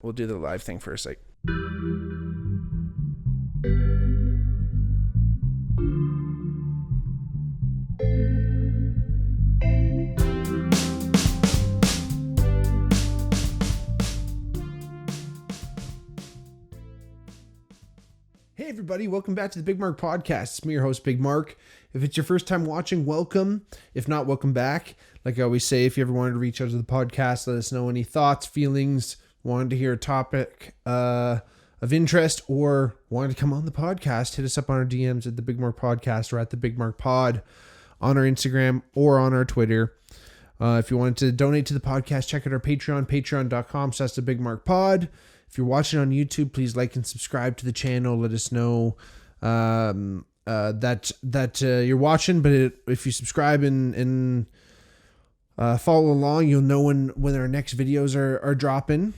we'll do the live thing first. Like, hey everybody, welcome back to the Bigmark podcast. It's me, your host, Bigmark. If it's your first time watching, welcome. If not, welcome back. Like I always say, if you ever wanted to reach out to the podcast, let us know any thoughts, feelings, wanted to hear a topic of interest, or wanted to come on the podcast, hit us up on our DMs at the Bigmark podcast or at the Bigmark pod on our Instagram or on our Twitter. If you wanted to donate to the podcast, check out our Patreon, patreon.com/thebigmarkpod. If you're watching on YouTube, please like and subscribe to the channel. Let us know that you're watching. But if you subscribe and follow along, you'll know when our next videos are dropping.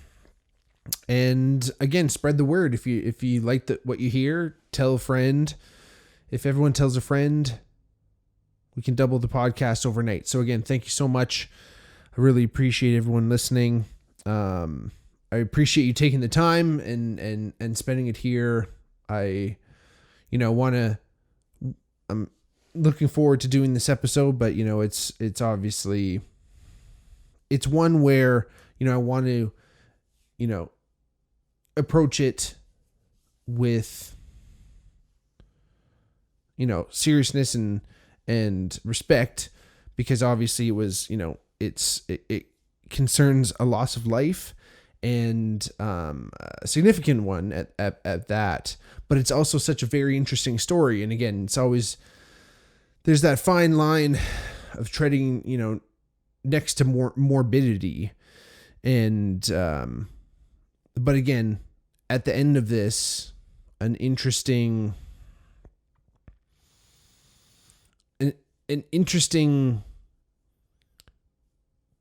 And again, spread the word. If you like what you hear, tell a friend. If everyone tells a friend, we can double the podcast overnight. So again, thank you so much. I really appreciate everyone listening. I appreciate you taking the time and spending it here. I'm looking forward to doing this episode, but it's obviously, it's one where, I want to, approach it with, seriousness and respect, because obviously it was, it concerns a loss of life, and a significant one at that, but it's also such a very interesting story. And again, it's always, there's that fine line of treading, next to morbidity. And, but again, at the end of this, an interesting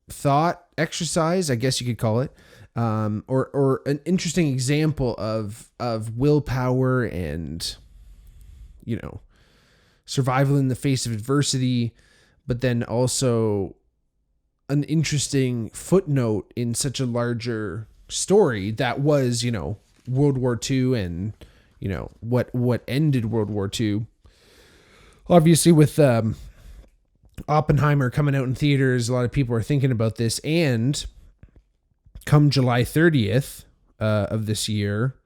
thought exercise, I guess you could call it. Or an interesting example of willpower and, survival in the face of adversity, but then also an interesting footnote in such a larger story that was, World War II and, what ended World War II. Obviously with, Oppenheimer coming out in theaters, a lot of people are thinking about this, and come July 30th of this year,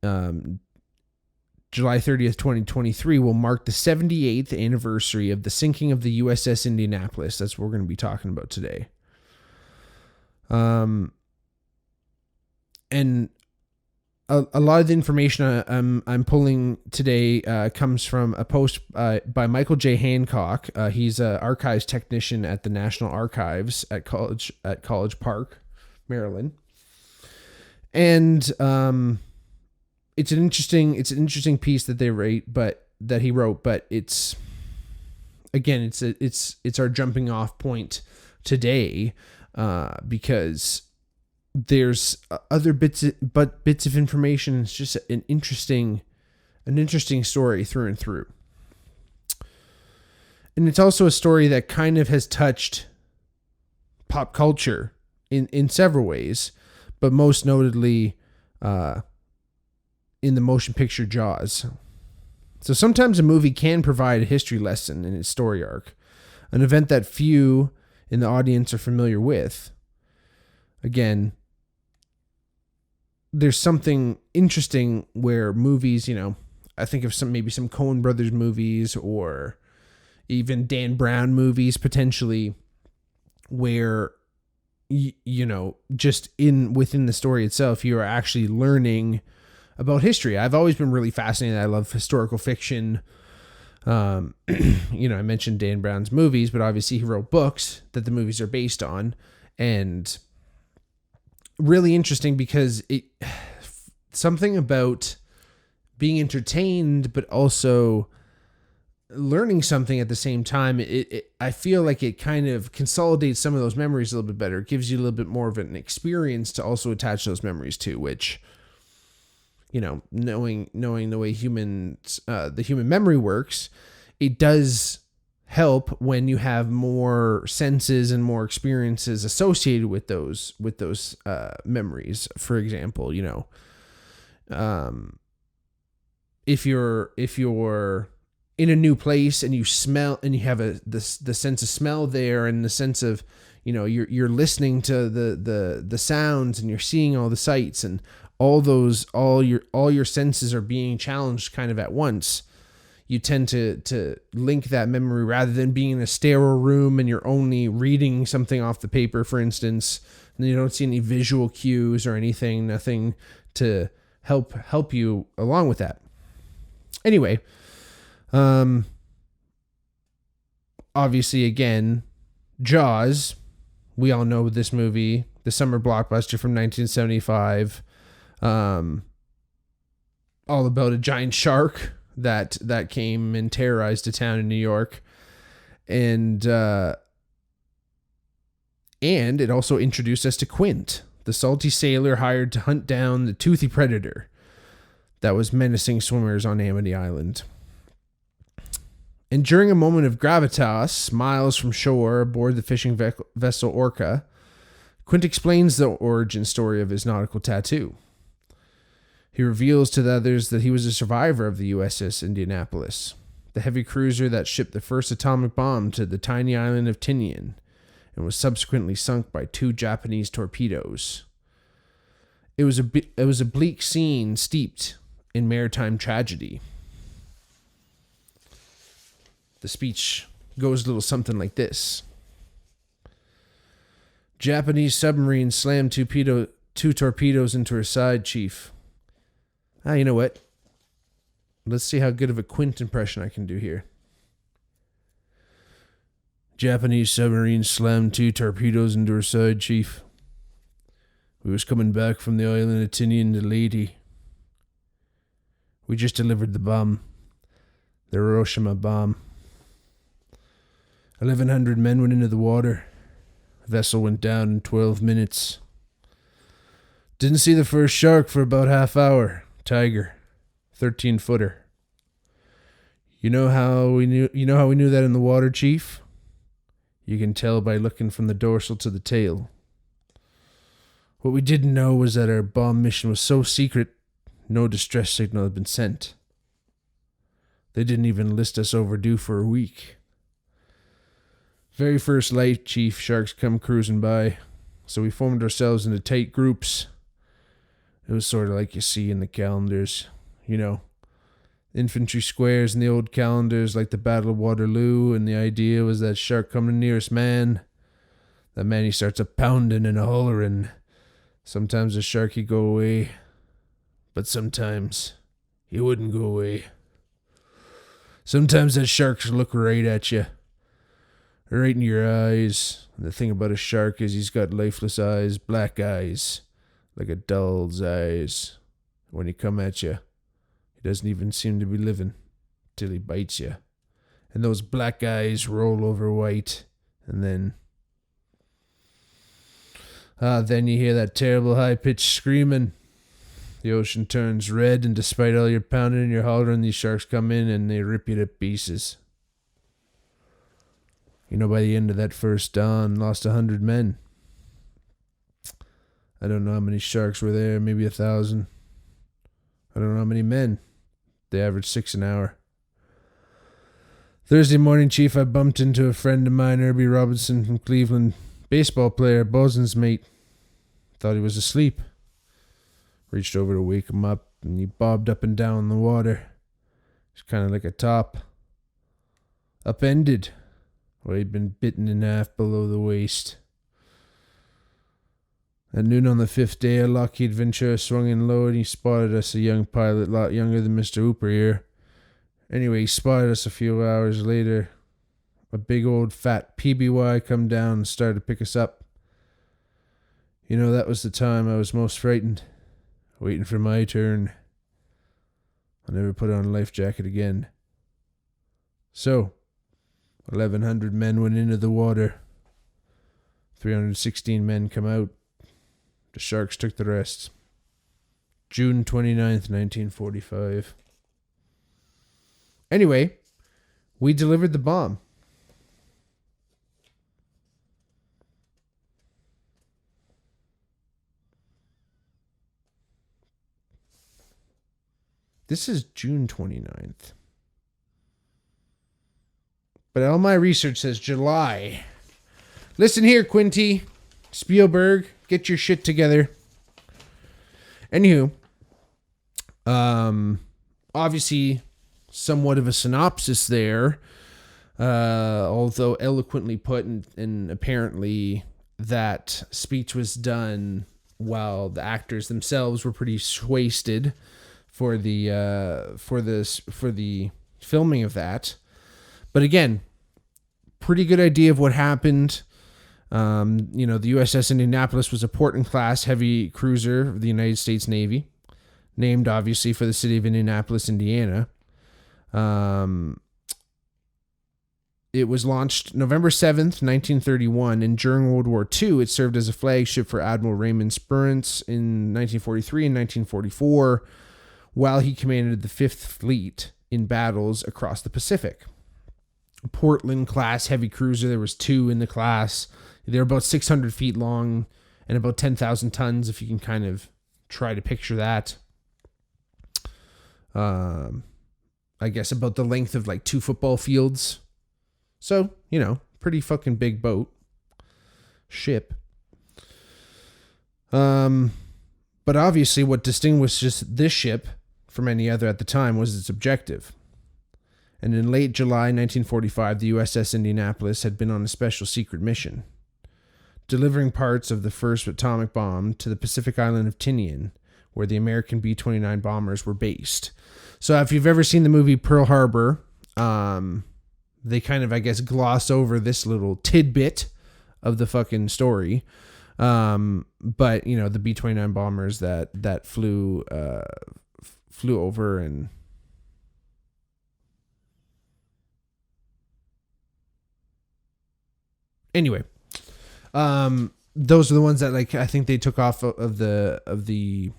July 30th, 2023 will mark the 78th anniversary of the sinking of the USS Indianapolis. That's what we're going to be talking about today. And a lot of the information I'm pulling today comes from a post by Michael J. Hancock. He's an archives technician at the National Archives at College Park, Maryland. And it's an interesting piece that he wrote, but it's our jumping off point today, because there's other bits of information. It's just an interesting story through and through. And it's also a story that kind of has touched pop culture in several ways, but most notably in the motion picture Jaws. So sometimes a movie can provide a history lesson in its story arc, an event that few in the audience are familiar with. Again, there's something interesting where movies, I think of some Coen Brothers movies, or even Dan Brown movies potentially, where just within the story itself, you are actually learning about history. I've always been really fascinated. I love historical fiction. I mentioned Dan Brown's movies, but obviously he wrote books that the movies are based on, and really interesting because something about being entertained, but also learning something at the same time. I feel like it kind of consolidates some of those memories a little bit better. It gives you a little bit more of an experience to also attach those memories to, which, knowing the way the human memory works, it does help when you have more senses and more experiences associated with those memories. For example, if you're in a new place and you smell and you have the sense of smell there, and the sense of, you're listening to the sounds, and you're seeing all the sights, and all your senses are being challenged kind of at once, you tend to link that memory, rather than being in a sterile room and you're only reading something off the paper, for instance, and you don't see any visual cues or nothing to help you along with that. Anyway, obviously, again, Jaws, we all know this movie, the summer blockbuster from 1975, all about a giant shark that came and terrorized a town in New York. And it also introduced us to Quint, the salty sailor hired to hunt down the toothy predator that was menacing swimmers on Amity Island. And during a moment of gravitas, miles from shore aboard the fishing vessel Orca, Quint explains the origin story of his nautical tattoo. He reveals to the others that he was a survivor of the USS Indianapolis, the heavy cruiser that shipped the first atomic bomb to the tiny island of Tinian, and was subsequently sunk by 2 Japanese torpedoes. It was a bleak scene steeped in maritime tragedy. The speech goes a little something like this. Japanese submarine slammed 2 torpedoes into her side, Chief. You know what? Let's see how good of a Quint impression I can do here. Japanese submarine slammed 2 torpedoes into her side, Chief. We was coming back from the island of Tinian to Leyte. We just delivered the bomb. The Hiroshima bomb. 1,100 men went into the water. The vessel went down in 12 minutes. Didn't see the first shark for about half hour. Tiger. 13-footer. You know how we knew that in the water, Chief? You can tell by looking from the dorsal to the tail. What we didn't know was that our bomb mission was so secret, no distress signal had been sent. They didn't even list us overdue for a week. Very first light, Chief, sharks come cruising by, so we formed ourselves into tight groups. It was sort of like you see in the calendars, infantry squares in the old calendars, like the Battle of Waterloo, and the idea was that shark come to nearest man. That man, he starts a pounding and a hollering. Sometimes the shark, he'd go away, but sometimes he wouldn't go away. Sometimes that shark look right at you, right in your eyes. And the thing about a shark is he's got lifeless eyes, black eyes, like a doll's eyes. When he come at you, he doesn't even seem to be living till he bites you. And those black eyes roll over white, and then you hear that terrible high-pitched screaming. The ocean turns red, and despite all your pounding and your hollering, these sharks come in and they rip you to pieces. By the end of that first dawn, lost 100 men. I don't know how many sharks were there, maybe 1,000. I don't know how many men. They averaged 6 an hour. Thursday morning, Chief, I bumped into a friend of mine, Herbie Robinson from Cleveland. Baseball player, bosun's mate. Thought he was asleep. Reached over to wake him up, and he bobbed up and down in the water. It's kind of like a top. Upended. Well, he'd been bitten in half below the waist. At noon on the 5th day, a Lockheed Ventura swung in low, and he spotted us, a young pilot, a lot younger than Mr. Hooper here. Anyway, he spotted us a few hours later. A big old fat PBY come down and started to pick us up. That was the time I was most frightened, waiting for my turn. I never put on a life jacket again. So, 1,100 men went into the water. 316 men come out. The sharks took the rest. June 29th, 1945. Anyway, we delivered the bomb. This is June 29th. But all my research says July. Listen here, Quinty. Spielberg, get your shit together. Anywho, obviously, somewhat of a synopsis there, although eloquently put, and apparently that speech was done while the actors themselves were pretty wasted for the filming of that. But again, pretty good idea of what happened. The USS Indianapolis was a Portland-class heavy cruiser of the United States Navy, named obviously for the city of Indianapolis, Indiana. It was launched November 7th, 1931, and during World War II, it served as a flagship for Admiral Raymond Spruance in 1943 and 1944, while he commanded the 5th Fleet in battles across the Pacific. Portland-class heavy cruiser, there was 2 in the class. They're about 600 feet long and about 10,000 tons, if you can kind of try to picture that. I guess about the length of like 2 football fields. So, pretty fucking big ship. But obviously what distinguishes this ship from any other at the time was its objective. And in late July 1945, the USS Indianapolis had been on a special secret mission, delivering parts of the first atomic bomb to the Pacific island of Tinian, where the American B-29 bombers were based. So if you've ever seen the movie Pearl Harbor, they kind of, I guess, gloss over this little tidbit of the fucking story. But, the B-29 bombers that flew over and... Anyway, those are the ones that I think they took off of the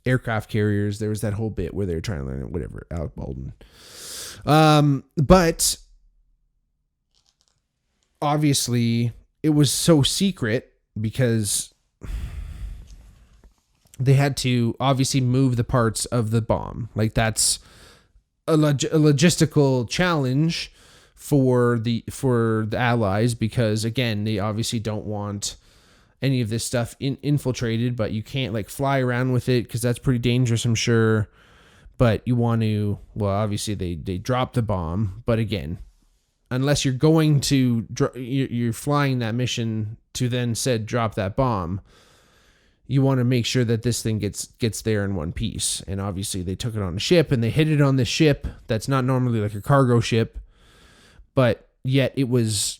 aircraft carriers. There was that whole bit where they were trying to learn it, whatever, Alec Baldwin. But obviously it was so secret because they had to obviously move the parts of the bomb. That's a logistical challenge for the Allies, because again, they obviously don't want any of this stuff infiltrated, but you can't fly around with it because that's pretty dangerous, I'm sure. But you want to, well, obviously they dropped the bomb, but again, unless you're going to you're flying that mission to then drop that bomb, you want to make sure that this thing gets there in one piece. And obviously they took it on a ship and they hid it on this ship that's not normally like a cargo ship, but yet it was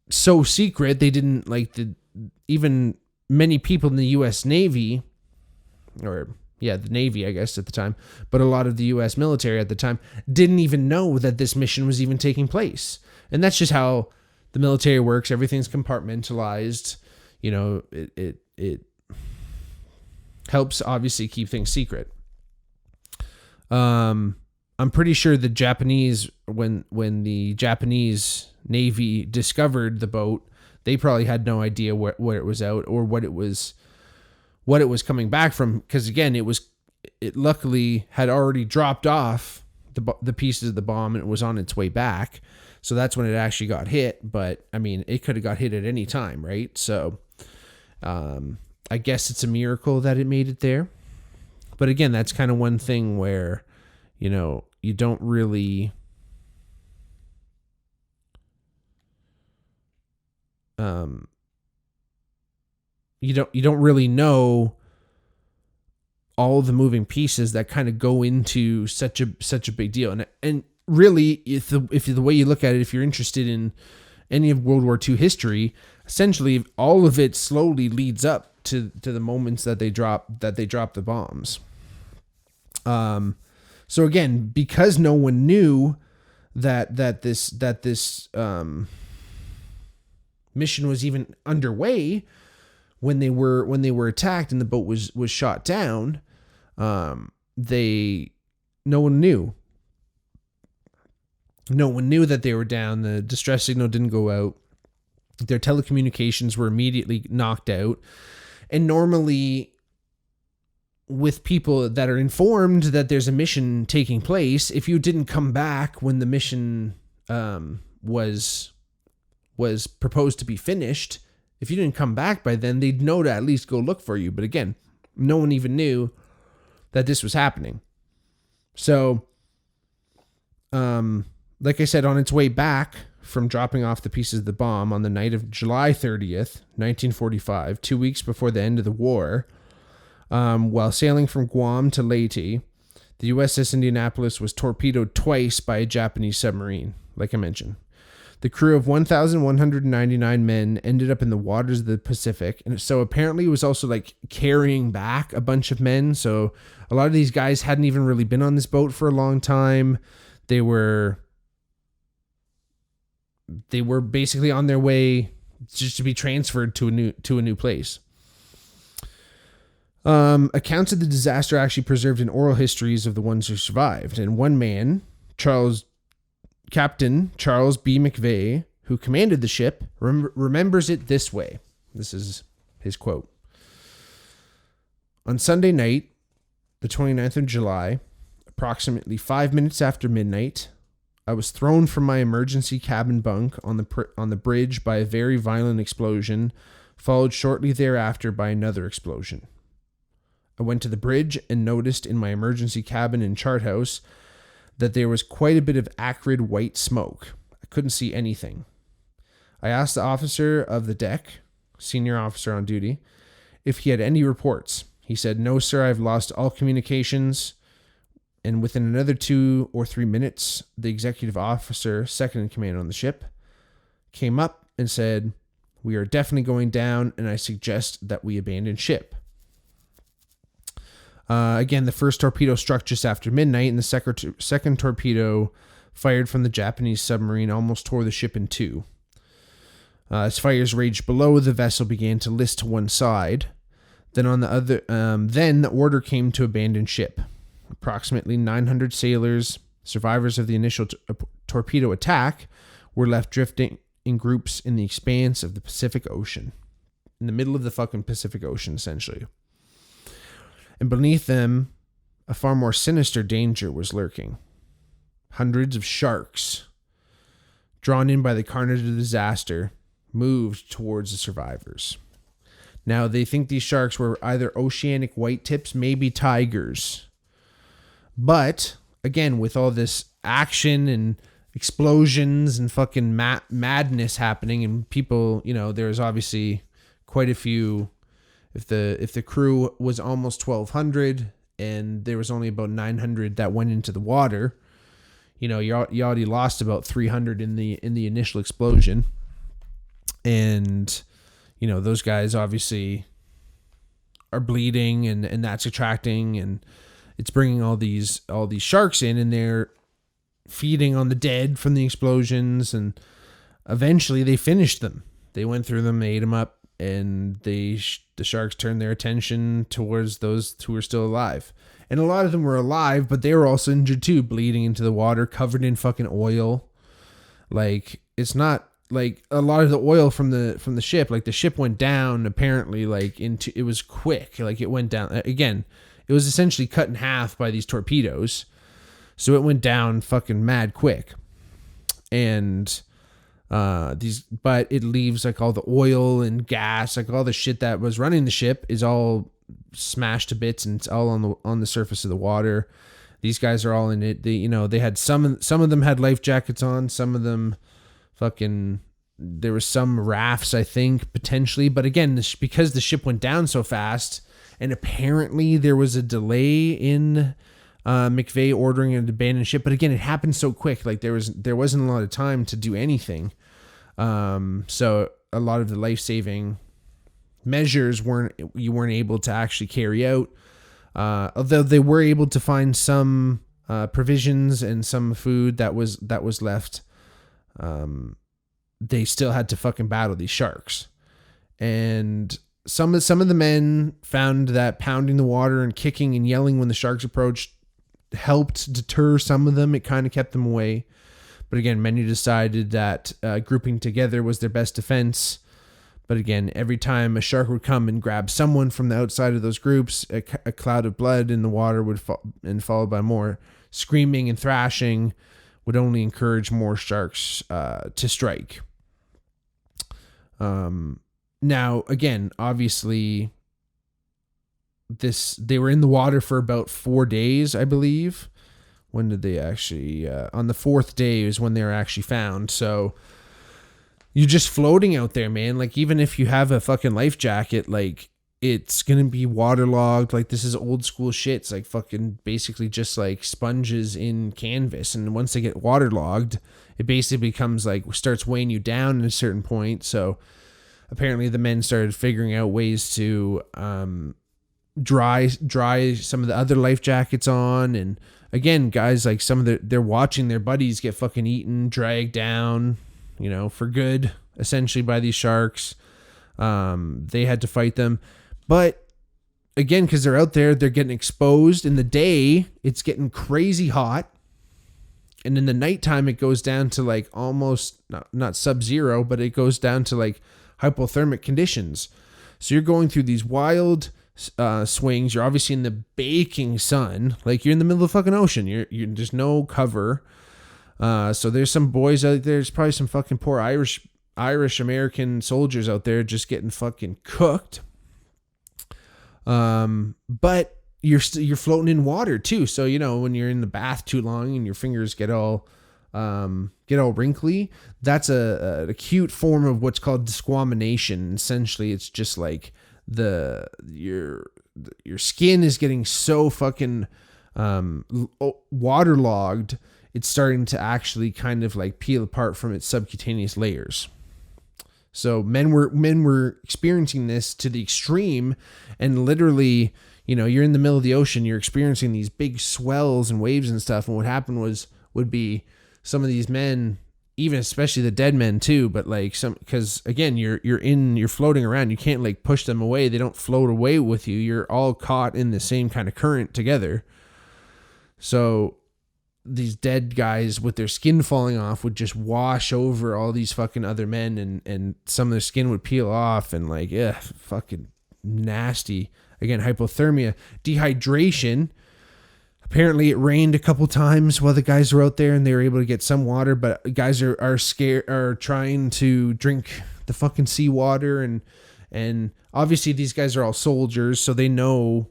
so secret they didn't even many people in the U.S. Navy, or the Navy, I guess at the time, but a lot of the U.S. military at the time didn't even know that this mission was even taking place. And that's just how the military works. Everything's compartmentalized. It helps obviously keep things secret. I'm pretty sure the Japanese, when the Japanese Navy discovered the boat, they probably had no idea where it was out or what it was coming back from. Because again, it luckily had already dropped off the pieces of the bomb and it was on its way back. So that's when it actually got hit. But I mean, it could have got hit at any time, right? So, I guess it's a miracle that it made it there. But again, that's kind of one thing where, you don't really you don't really know all the moving pieces that kind of go into such a big deal. And really, if the way you look at it, if you're interested in any of World War II history, essentially all of it slowly leads up to the moments that they drop the bombs. So again, because no one knew that this mission was even underway when they were attacked and the boat was shot down, no one knew. No one knew that they were down. The distress signal didn't go out. Their telecommunications were immediately knocked out. And normally, with people that are informed that there's a mission taking place, if you didn't come back when the mission was proposed to be finished, if you didn't come back by then, they'd know to at least go look for you. But again, no one even knew that this was happening. So, like I said, on its way back from dropping off the pieces of the bomb on the night of July 30th, 1945, 2 weeks before the end of the war, while sailing from Guam to Leyte, the USS Indianapolis was torpedoed twice by a Japanese submarine, like I mentioned. The crew of 1,199 men ended up in the waters of the Pacific. And so apparently it was also like carrying back a bunch of men. So a lot of these guys hadn't even really been on this boat for a long time. They were basically on their way just to be transferred to a new place. Accounts of the disaster actually preserved in oral histories of the ones who survived. And one man, Captain Charles B. McVeigh, who commanded the ship, remembers it this way. This is his quote. On Sunday night, the 29th of July, approximately 5 minutes after midnight, I was thrown from my emergency cabin bunk on the bridge by a very violent explosion, followed shortly thereafter by another explosion. I went to the bridge and noticed in my emergency cabin and chart house that there was quite a bit of acrid white smoke. I couldn't see anything. I asked the officer of the deck, senior officer on duty, if he had any reports. He said, "No, sir, I've lost all communications." And within another 2 or 3 minutes, the executive officer, second in command on the ship, came up and said, "We are definitely going down, and I suggest that we abandon ship." Again, the first torpedo struck just after midnight, and the second torpedo fired from the Japanese submarine almost tore the ship in two. As fires raged below, the vessel began to list to one side. Then the order came to abandon ship. Approximately 900 sailors, survivors of the initial torpedo attack, were left drifting in groups in the expanse of the Pacific Ocean, in the middle of the fucking Pacific Ocean, essentially. And beneath them, a far more sinister danger was lurking. Hundreds of sharks, drawn in by the carnage of the disaster, moved towards the survivors. Now, they think these sharks were either oceanic white tips, maybe tigers. But, again, with all this action and explosions and fucking madness happening, and people, there's obviously quite a few. If the crew was almost 1,200 and there was only about 900 that went into the water, you already lost about 300 in the initial explosion. And, those guys obviously are bleeding and that's attracting, and it's bringing all these sharks in, and they're feeding on the dead from the explosions. And eventually they finished them. They went through them, ate them up. And the sharks turned their attention towards those who were still alive. And a lot of them were alive, but they were also injured too, bleeding into the water, covered in fucking oil. Like, it's not like a lot of the oil from the ship, like the ship went down apparently, like it was quick. Like it went down again. It was essentially cut in half by these torpedoes. So it went down fucking mad quick. And but it leaves like all the oil and gas, like all the shit that was running the ship is all smashed to bits, and it's all on the surface of the water. These guys are all in it. They had some of them had life jackets on, some of them there was some rafts, I think, potentially, but again, because the ship went down so fast, and apparently there was a delay in McVeigh ordering an abandoned ship, but again, it happened so quick. Like there wasn't a lot of time to do anything. So a lot of the life-saving measures weren't able to actually carry out. Although they were able to find some provisions and some food that was left, they still had to fucking battle these sharks. And some of the men found that pounding the water and kicking and yelling when the sharks approached helped deter some of them. It kind of kept them away. But again, many decided that grouping together was their best defense. But again, every time a shark would come and grab someone from the outside of those groups, a cloud of blood in the water would fall, and followed by more screaming and thrashing would only encourage more sharks to strike. Now, again, obviously, they were in the water for about 4 days, I believe. When did they actually? On the 4th day is when they were actually found. So you're just floating out there, man. Like, even if you have a fucking life jacket, like, it's gonna be waterlogged. Like, this is old school shit. It's like fucking basically just like sponges in canvas, and once they get waterlogged, it basically becomes like starts weighing you down at a certain point. So apparently the men started figuring out ways to dry some of the other life jackets on. And again, guys, like, they're watching their buddies get fucking eaten, dragged down, for good, essentially, by these sharks. They had to fight them. But again, because they're out there, they're getting exposed. In the day, it's getting crazy hot. And in the nighttime, it goes down to like almost, not sub-zero, but it goes down to like hypothermic conditions. So you're going through these wild swings. You're obviously in the baking sun. Like, you're in the middle of the fucking ocean. You're there's no cover. So there's some boys out there. There's probably some fucking poor Irish American soldiers out there just getting fucking cooked. But you're floating in water too. So, when you're in the bath too long and your fingers get all wrinkly, that's an acute form of what's called disquamination. Essentially, it's just like your skin is getting so fucking waterlogged, it's starting to actually kind of like peel apart from its subcutaneous layers. So men were experiencing this to the extreme, and literally, you're in the middle of the ocean, you're experiencing these big swells and waves and stuff. And what happened would be some of these men, even especially the dead men too, but like because again, you're floating around, you can't like push them away. They don't float away with you. You're all caught in the same kind of current together. So these dead guys with their skin falling off would just wash over all these fucking other men, and some of their skin would peel off, and like, fucking nasty. Again, hypothermia, dehydration. Apparently it rained a couple times while the guys were out there and they were able to get some water, but guys are scared, are trying to drink the fucking seawater, and obviously these guys are all soldiers, so they know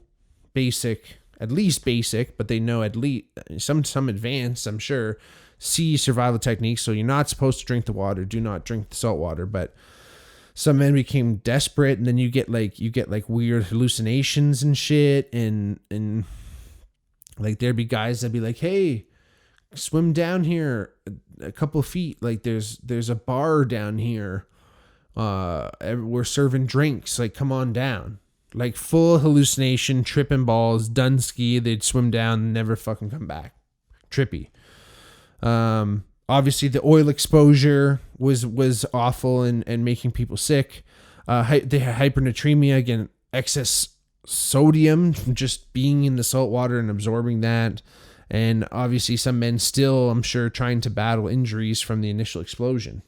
at least basic, but they know at least some advanced, I'm sure, sea survival techniques. So you're not supposed to drink the water. Do not drink the salt water. But some men became desperate, and then you get like weird hallucinations and shit, and like there'd be guys that'd be like, hey, swim down here a couple feet. Like there's a bar down here. We're serving drinks. Like, come on down. Like, full hallucination, tripping balls, done ski. They'd swim down, never fucking come back. Trippy. Obviously, the oil exposure was awful and making people sick. They had hypernatremia, again, excess sodium from just being in the salt water and absorbing that. And obviously, some men still, I'm sure, trying to battle injuries from the initial explosion.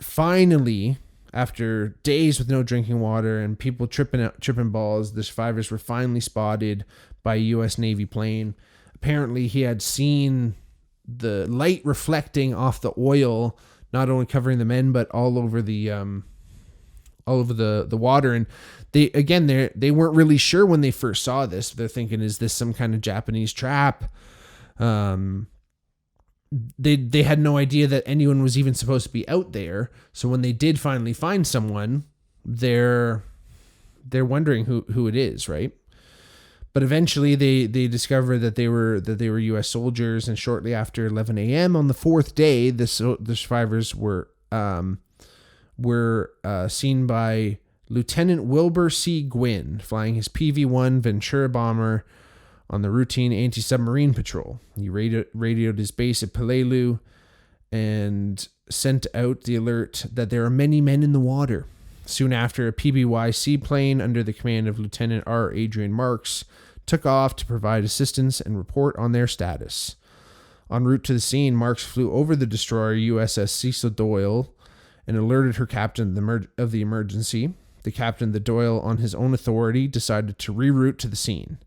Finally, after days with no drinking water and people tripping balls, the survivors were finally spotted by a U.S. Navy plane. Apparently, he had seen the light reflecting off the oil, not only covering the men but all over the water. And they weren't really sure when they first saw this. They're thinking, is this some kind of Japanese trap? They had no idea that anyone was even supposed to be out there. So when they did finally find someone, they're wondering who it is, right? But eventually they discovered that they were U.S. soldiers, and shortly after 11 a.m. on the 4th day, the survivors were seen by Lieutenant Wilbur C. Gwynn flying his PV-1 Ventura bomber on the routine anti-submarine patrol. He radioed his base at Peleliu and sent out the alert that there are many men in the water. Soon after, a PBY seaplane under the command of Lieutenant R. Adrian Marks took off to provide assistance and report on their status. En route to the scene, Marks flew over the destroyer USS Cecil Doyle and alerted her captain of the emergency. The captain of the Doyle, on his own authority, decided to reroute to the scene.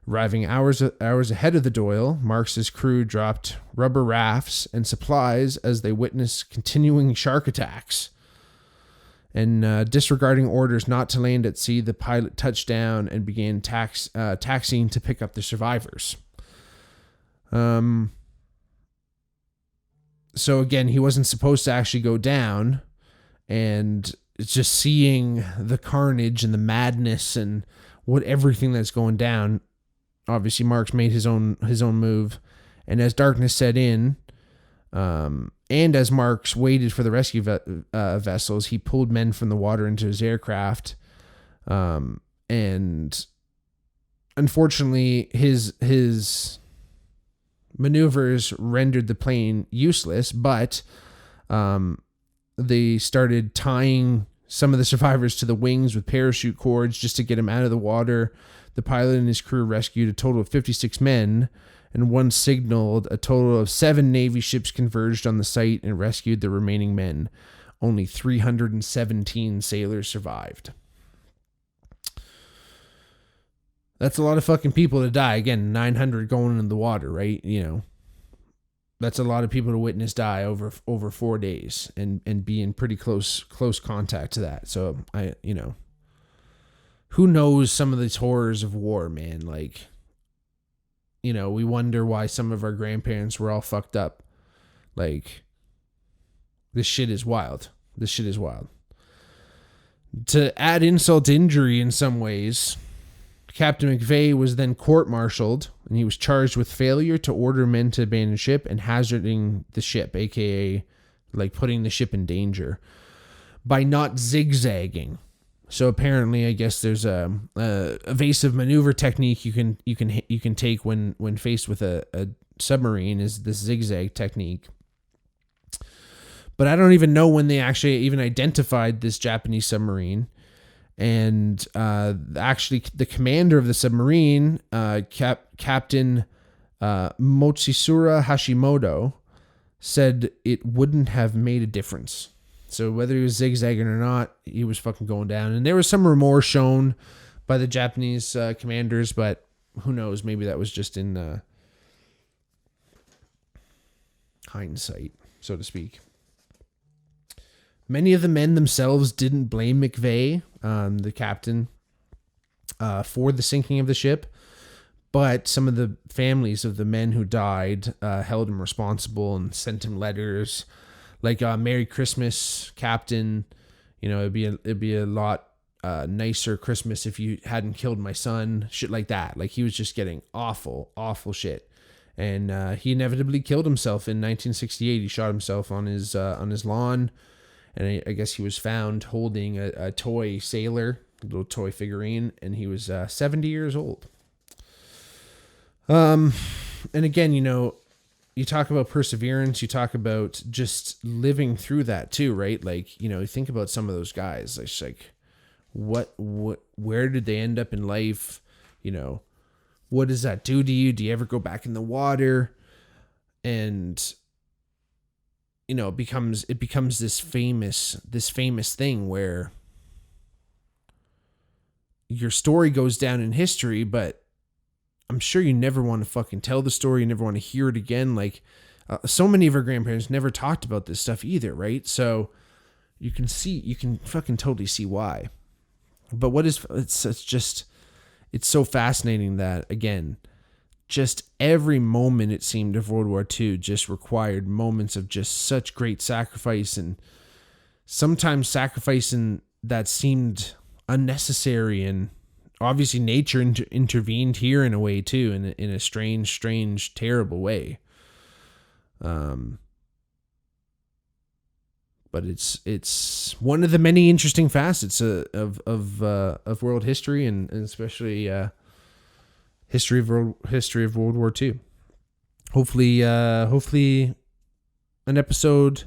Arriving hours ahead of the Doyle, Marks's crew dropped rubber rafts and supplies as they witnessed continuing shark attacks. And disregarding orders not to land at sea, the pilot touched down and began taxiing to pick up the survivors. So again, he wasn't supposed to actually go down, and it's just seeing the carnage and the madness and everything that's going down. Obviously, Marks made his own move, and as darkness set in, and as Marks waited for the rescue vessels, he pulled men from the water into his aircraft, and unfortunately, his maneuvers rendered the plane useless, but they started tying some of the survivors to the wings with parachute cords just to get them out of the water. The pilot and his crew rescued a total of 56 men, and one signaled a total of 7 Navy ships converged on the site and rescued the remaining men. Only 317 sailors survived. That's a lot of fucking people to die. Again, 900 going in the water, right? You know, that's a lot of people to witness die over 4 days and be in pretty close contact to that. So who knows some of these horrors of war, man? Like, we wonder why some of our grandparents were all fucked up. Like, this shit is wild. To add insult to injury in some ways, Captain McVeigh was then court-martialed, and he was charged with failure to order men to abandon ship and hazarding the ship, aka like putting the ship in danger, by not zigzagging. So apparently, I guess there's a evasive maneuver technique you can take when faced with a submarine, is this zigzag technique. But I don't even know when they actually even identified this Japanese submarine. And actually, the commander of the submarine, Captain Mochitsuru Hashimoto, said it wouldn't have made a difference. So whether he was zigzagging or not, he was fucking going down. And there was some remorse shown by the Japanese commanders, but who knows? Maybe that was just in hindsight, so to speak. Many of the men themselves didn't blame McVeigh, the captain, for the sinking of the ship, but some of the families of the men who died held him responsible and sent him letters like "Merry Christmas, Captain." It'd be a lot nicer Christmas if you hadn't killed my son. Shit like that. Like, he was just getting awful shit, and he inevitably killed himself in 1968. He shot himself on his lawn. And I guess he was found holding a toy sailor, a little toy figurine, and he was 70 years old. And again, you talk about perseverance, you talk about just living through that too, right? Like, you think about some of those guys. It's like, where did they end up in life? What does that do to you? Do you ever go back in the water? And it becomes this famous thing where your story goes down in history, but I'm sure you never want to fucking tell the story. You never want to hear it again. Like, so many of our grandparents never talked about this stuff either, right? So you can fucking totally see why. But it's so fascinating that, again, just every moment, it seemed, of World War II just required moments of just such great sacrifice, and sometimes sacrificing that seemed unnecessary. And obviously nature intervened here in a way too, in a strange, terrible way. But it's one of the many interesting facets of world history, and especially history of World War II. Hopefully an episode,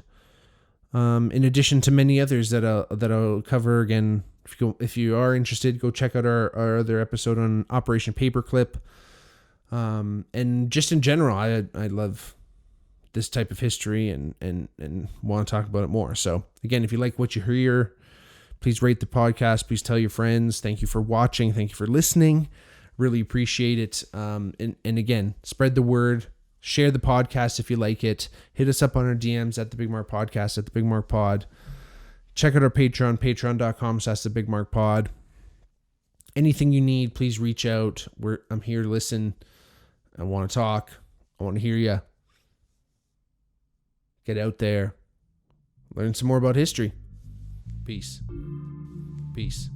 in addition to many others that I'll cover again. If you are interested, go check out our other episode on Operation Paperclip. And just in general, I love this type of history and want to talk about it more. So again, if you like what you hear, please rate the podcast. Please tell your friends. Thank you for watching. Thank you for listening. Really appreciate it. And again, spread the word. Share the podcast if you like it. Hit us up on our DMs at the Bigmark Podcast, at the Bigmark Pod. Check out our Patreon, patreon.com/thebigmarkpod. Anything you need, please reach out. I'm here to listen. I want to talk. I want to hear you. Get out there. Learn some more about history. Peace. Peace.